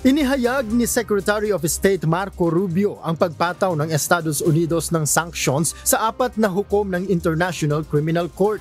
Inihayag ni Secretary of State Marco Rubio ang pagpataw ng Estados Unidos ng sanctions sa 4 na hukom ng International Criminal Court.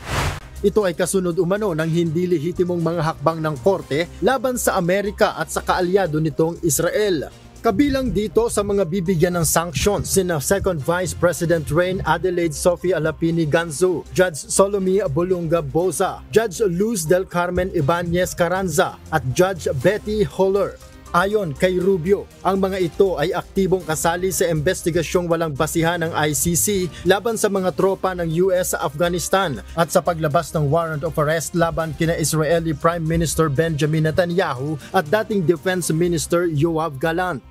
Ito ay kasunod umano ng hindi lehitimong mga hakbang ng korte laban sa Amerika at sa kaalyado nitong Israel. Kabilang dito sa mga bibigyan ng sanctions sina Second Vice President Reine Adelaide Sophie Alapini Ganzo, Judge Solomie Bolunga Boza, Judge Luz del Carmen Ibanez Carranza at Judge Betty Holler. Ayon kay Rubio, ang mga ito ay aktibong kasali sa investigasyong walang basihan ng ICC laban sa mga tropa ng US sa Afghanistan at sa paglabas ng warrant of arrest laban kina Israeli Prime Minister Benjamin Netanyahu at dating Defense Minister Yoav Gallant.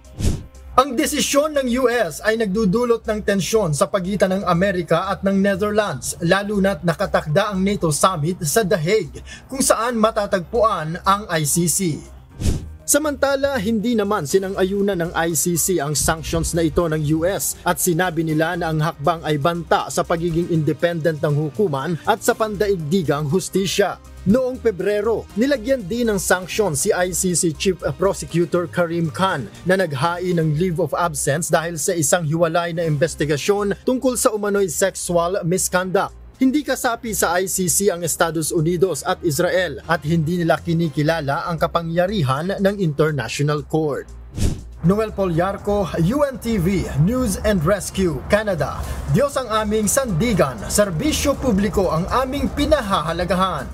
Ang desisyon ng US ay nagdudulot ng tensyon sa pagitan ng Amerika at ng Netherlands, lalo na't nakatakda ang NATO Summit sa The Hague kung saan matatagpuan ang ICC. Samantala, hindi naman sinang-ayunan ng ICC ang sanctions na ito ng US at sinabi nila na ang hakbang ay banta sa pagiging independent ng hukuman at sa pandaigdigang hustisya. Noong Pebrero, nilagyan din ng sanctions si ICC Chief Prosecutor Karim Khan na naghain ng leave of absence dahil sa isang hiwalay na investigasyon tungkol sa umano'y sexual misconduct. Hindi kasapi sa ICC ang Estados Unidos at Israel at hindi nila kinikilala ang kapangyarihan ng International Court. Noel Polyarco, UNTV, News and Rescue, Canada. Diyos ang aming sandigan, serbisyo publiko ang aming pinahahalagahan.